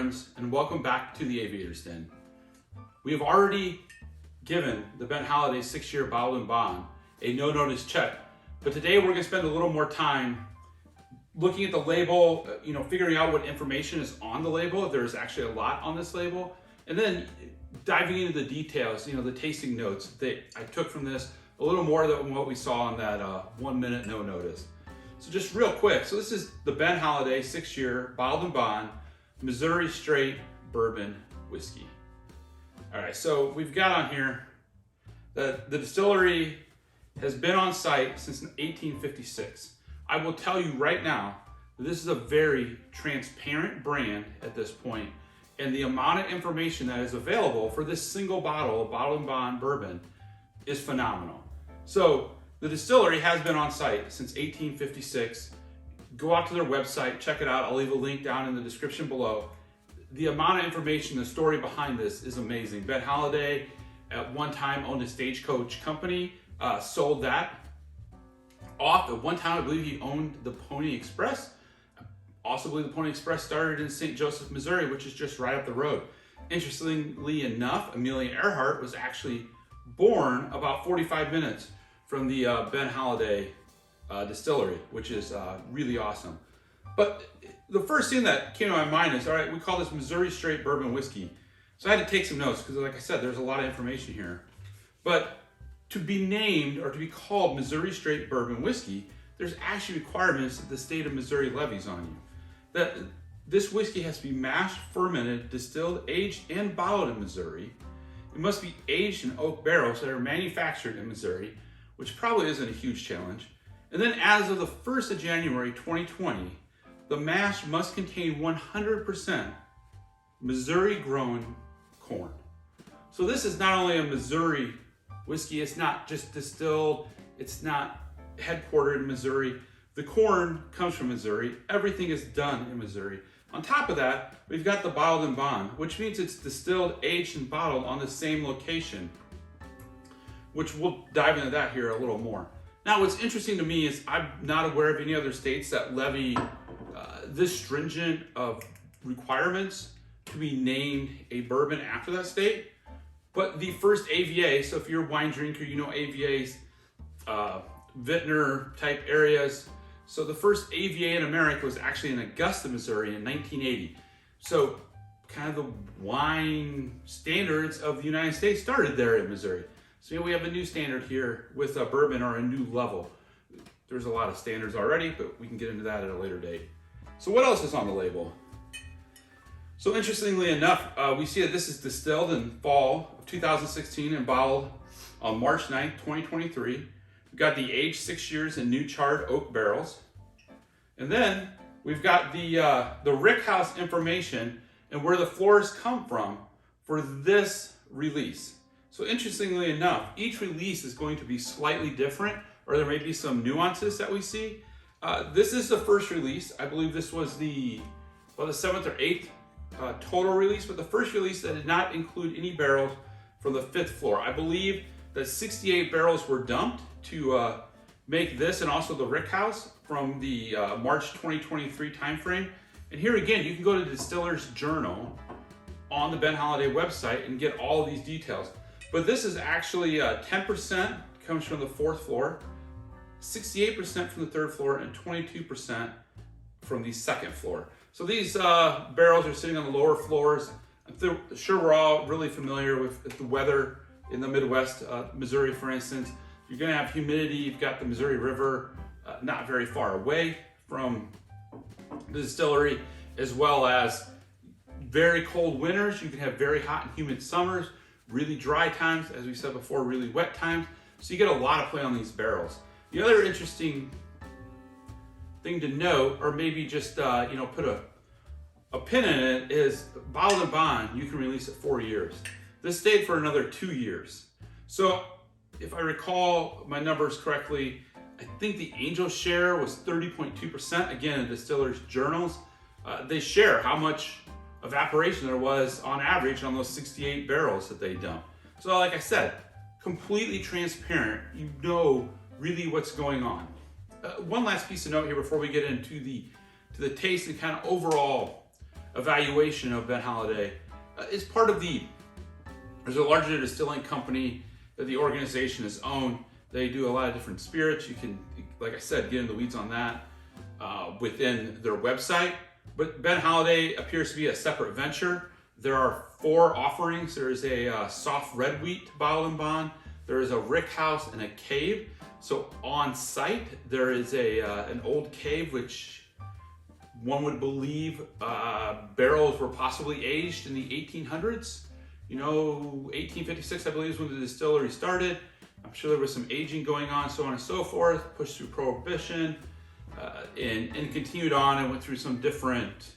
friends, and welcome back to the Aviator's Den. We have already given the Ben Holladay 6-year bottled and bond a no-notice check, but today we're going to spend a little more time looking at the label, figuring out what information is on the label, if there's actually a lot on this label, and then diving into the details, the tasting notes that I took from this, a little more than what we saw on that 1 minute no notice. So just real quick, so this is the Ben Holladay 6-year bottled and bond Missouri straight bourbon whiskey. All right, so we've got on here that the distillery has been on site since 1856. I will tell you right now that this is a very transparent brand at this point, and the amount of information that is available for this single bottle of bottled and bond bourbon is phenomenal. So the distillery has been on site since 1856. Go out to their website, check it out. I'll leave a link down in the description below. The amount of information, the story behind this is amazing. Ben Holladay at one time owned a stagecoach company, sold that off. At one time, I believe he owned the Pony Express. I also believe the Pony Express started in St. Joseph, Missouri, which is just right up the road. Interestingly enough, Amelia Earhart was actually born about 45 minutes from the Ben Holladay distillery, which is really awesome. But the first thing that came to my mind is, all right, we call this Missouri straight bourbon whiskey. So I had to take some notes because, like I said, there's a lot of information here. But to be named or to be called Missouri straight bourbon whiskey, there's actually requirements that the state of Missouri levies on you. That this whiskey has to be mashed, fermented, distilled, aged, and bottled in Missouri. It must be aged in oak barrels that are manufactured in Missouri, which probably isn't a huge challenge. And then as of the 1st of January 2020, the mash must contain 100% Missouri-grown corn. So this is not only a Missouri whiskey, it's not just distilled, it's not headquartered in Missouri. The corn comes from Missouri, everything is done in Missouri. On top of that, we've got the bottled and bond, which means it's distilled, aged, and bottled on the same location, which we'll dive into that here a little more. Now, what's interesting to me is I'm not aware of any other states that levy this stringent of requirements to be named a bourbon after that state. But the first AVA, so if you're a wine drinker, you know AVAs, vintner type areas. So the first AVA in America was actually in Augusta, Missouri in 1980. So kind of the wine standards of the United States started there in Missouri. So we have a new standard here with a bourbon, or a new level. There's a lot of standards already, but we can get into that at a later date. So what else is on the label? So interestingly enough, we see that this is distilled in fall of 2016 and bottled on March 9th, 2023. We've got the aged 6 years in new charred oak barrels. And then we've got the rick house information and where the floors come from for this release. So interestingly enough, each release is going to be slightly different, or there may be some nuances that we see. This is the first release. I believe this was the 7th or 8th total release, but the first release that did not include any barrels from the 5th floor. I believe that 68 barrels were dumped to make this and also the rick house from the March 2023 timeframe. And here again, you can go to the Distiller's Journal on the Ben Holladay website and get all of these details. But this is actually 10% comes from the 4th floor, 68% from the 3rd floor, and 22% from the 2nd floor. So these barrels are sitting on the lower floors. I'm sure we're all really familiar with the weather in the Midwest, Missouri, for instance. You're gonna have humidity. You've got the Missouri River not very far away from the distillery, as well as very cold winters. You can have very hot and humid summers, really dry times, as we said before, really wet times. So you get a lot of play on these barrels. The other interesting thing to note, or maybe just put a pin in it, is bottled and bond, you can release it 4 years. This stayed for another 2 years. So if I recall my numbers correctly, I think the Angel share was 30.2%. Again, in Distiller's Journals, they share how much evaporation there was on average on those 68 barrels that they dumped. So like I said, completely transparent. You know really what's going on. One last piece of note here before we get into the taste and kind of overall evaluation of Ben Holladay. It's part of there's a larger distilling company that the organization has owned. They do a lot of different spirits. You can, like I said, get in the weeds on that within their website. But Ben Holladay appears to be a separate venture. There are 4 offerings. There is a soft red wheat bottle and bond. There is a rick house and a cave. So on site, there is an old cave, which one would believe barrels were possibly aged in the 1800s. 1856, I believe, is when the distillery started. I'm sure there was some aging going on, so on and so forth, pushed through Prohibition, and continued on and went through some different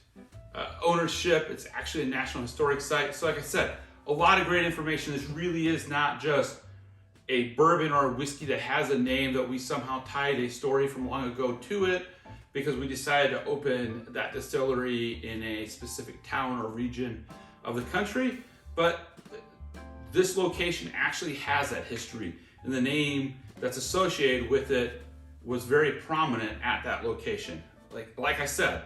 ownership. It's actually a National Historic Site. So like I said, a lot of great information. This really is not just a bourbon or a whiskey that has a name that we somehow tied a story from long ago to it because we decided to open that distillery in a specific town or region of the country. But this location actually has that history, and the name that's associated with it was very prominent at that location. Like I said,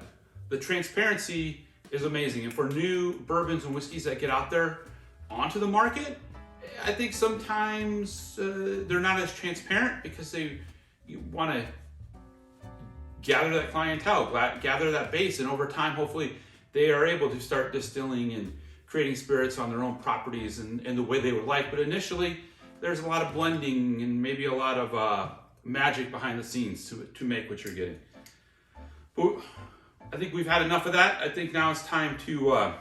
the transparency is amazing. And for new bourbons and whiskeys that get out there onto the market, I think sometimes they're not as transparent because you want to gather that clientele, gather that base, and over time, hopefully, they are able to start distilling and creating spirits on their own properties and the way they would like. But initially, there's a lot of blending and maybe a lot of magic behind the scenes to make what you're getting. But I think we've had enough of that. I think now it's time to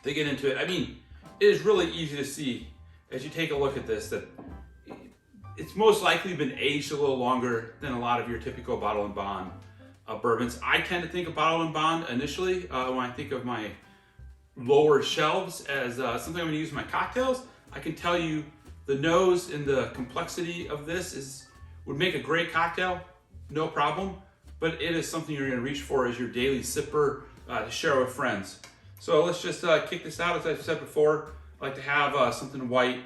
get into it. I mean, it is really easy to see as you take a look at this that it's most likely been aged a little longer than a lot of your typical bottle and bond bourbons. I tend to think of bottle and bond initially when I think of my lower shelves as something I'm going to use in my cocktails. I can tell you the nose and the complexity of this would make a great cocktail, no problem, but it is something you're going to reach for as your daily sipper to share with friends. So let's just kick this out. As I've said before, I like to have something white.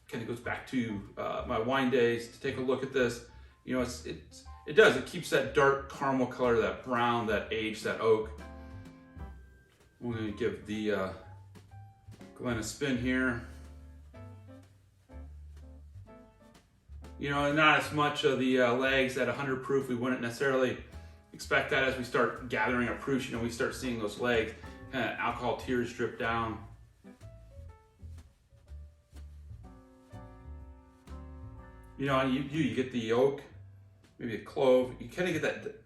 Kind of goes back to my wine days to take a look at this. It keeps that dark caramel color, that brown, that age, that oak. We're going to give the Glen a spin here. Not as much of the legs at 100 proof. We wouldn't necessarily expect that as we start gathering our proofs. We start seeing those legs, kind of alcohol tears drip down. And you get the oak, maybe a clove. You kind of get that.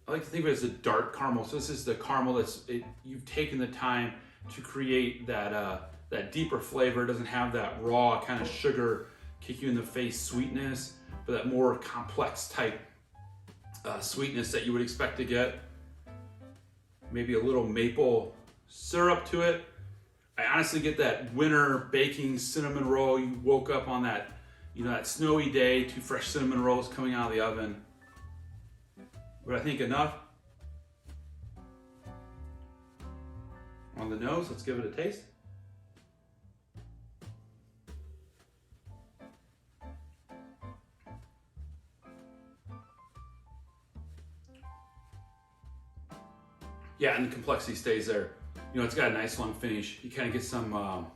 I like to think of it as a dark caramel. So this is the caramel you've taken the time to create that deeper flavor. It doesn't have that raw kind of sugar, kick you in the face sweetness, but that more complex type sweetness that you would expect to get. Maybe a little maple syrup to it. I honestly get that winter baking cinnamon roll. You woke up on that, that snowy day, 2 fresh cinnamon rolls coming out of the oven. But I think enough. On the nose, let's give it a taste. Yeah, and the complexity stays there. It's got a nice long finish. You kind of get some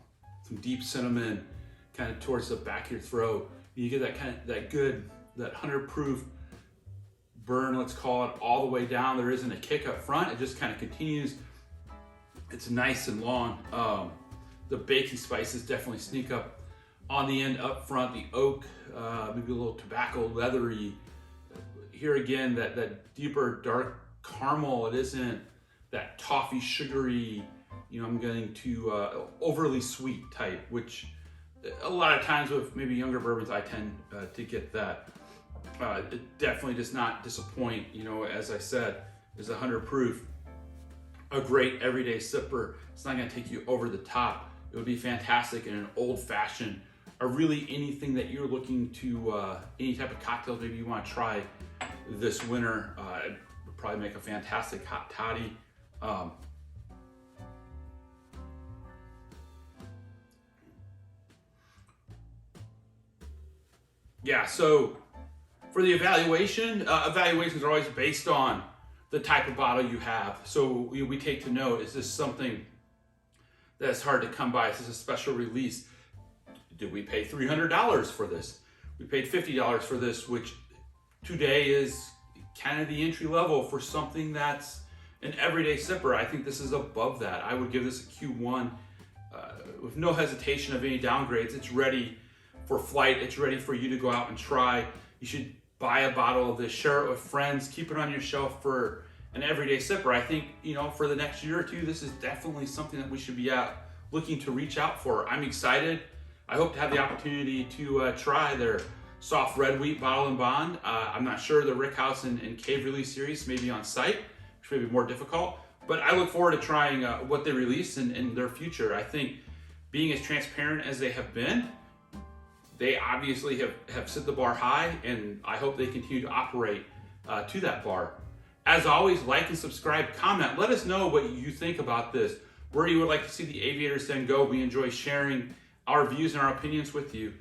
deep cinnamon kind of towards the back of your throat. You get that good 100 proof burn, let's call it, all the way down. There isn't a kick up front. It just kind of continues. It's nice and long. The baking spices definitely sneak up on the end up front. The oak, maybe a little tobacco, leathery. Here again, that deeper dark caramel. It isn't that toffee, sugary, I'm getting to overly sweet type, which a lot of times with maybe younger bourbons, I tend to get that. It definitely does not disappoint. As I said, is 100 proof. A great everyday sipper. It's not going to take you over the top. It would be fantastic in an old fashioned, or really anything that you're looking to, any type of cocktails maybe you want to try this winter. It would probably make a fantastic hot toddy. Yeah, so for the evaluation, evaluations are always based on the type of bottle you have. So we take to note, is this something that's hard to come by? Is this a special release? Did we pay $300 for this? We paid $50 for this, which today is kind of the entry level for something that's an everyday sipper. I think this is above that. I would give this a Q1 with no hesitation of any downgrades. It's ready for flight. It's ready for you to go out and try. You should buy a bottle of this, share it with friends, keep it on your shelf for an everyday sipper. I think, for the next year or two, this is definitely something that we should be looking to reach out for. I'm excited. I hope to have the opportunity to try their soft red wheat bottle and bond. I'm not sure the Rickhouse and Cave release series may be on site, which may be more difficult, but I look forward to trying what they release in their future. I think being as transparent as they have been, they obviously have set the bar high, and I hope they continue to operate to that bar. As always, like and subscribe, comment. Let us know what you think about this, where you would like to see the Aviators Den go. We enjoy sharing our views and our opinions with you.